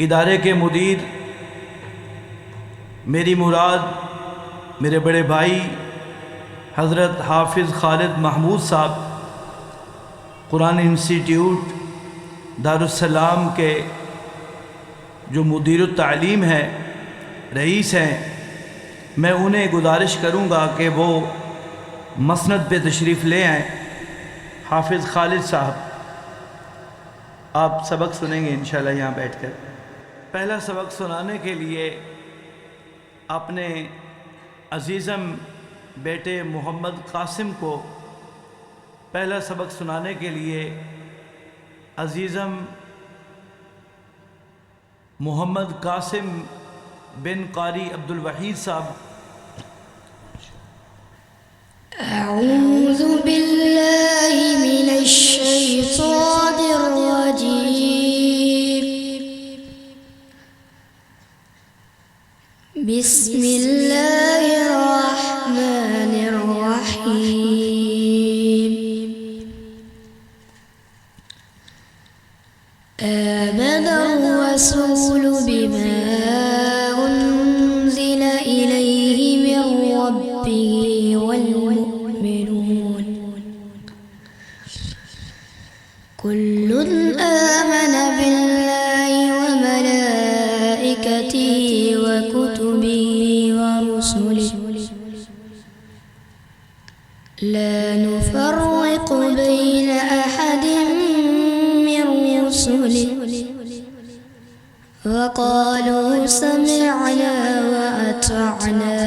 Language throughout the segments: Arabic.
ادارے کے مدیر میری مراد میرے بڑے بھائی حضرت حافظ خالد محمود صاحب قرآن انسٹیٹیوٹ دارالسلام کے جو مدیر التعلیم ہے، رئیس ہیں، میں انہیں گزارش کروں گا کہ وہ مسند پہ تشریف لے آئیں۔ حافظ خالد صاحب آپ سبق سنیں گے انشاءاللہ یہاں بیٹھ کر۔ پہلا سبق سنانے کے لیے اپنے عزیزم بیٹے محمد قاسم کو پہلا سبق سنانے کے لیے عزیزم محمد قاسم بن قاری عبدل وحید صاحب۔ اعوذ باللہ من الشیطان الرجیم، بسم اللہ الرحمن الرحیم۔ آمن الرسول بما أنزل إليه من ربه والمؤمنون كل آمن بالله وملائكته وكتبه ورسله لا نفرق بين أحد من رسله وقالوا سمعنا وأطعنا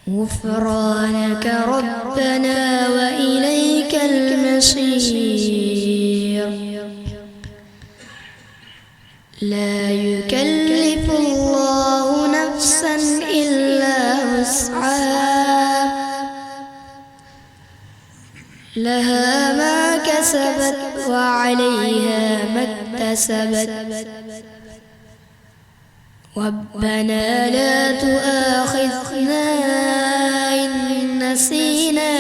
غفرانك ربنا وإليك المصير لا يكلف الله نفسا إلا وسعها لها ما كسبت وعليها ما اكتسبت ربنا لا تؤاخذنا إن نسينا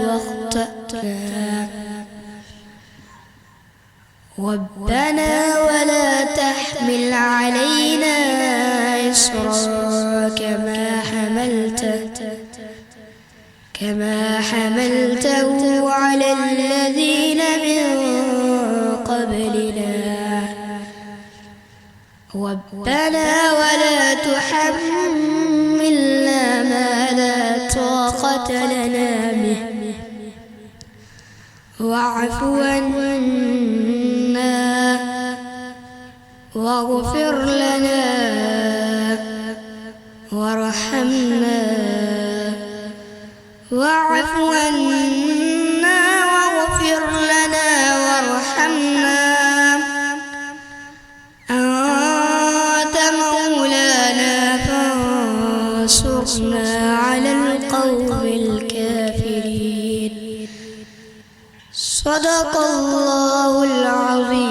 واخطأنا ربنا ولا تحمل علينا إصرا كما حملته على الذين من قبلنا ربنا ولا تحملنا ما لا طاقة لنا به واعف عنا واغفر لنا وارحمنا واعف عنا واغفر لنا وارحمنا أنت مولانا فانصرنا على القوم الكافرين صدق الله العظيم۔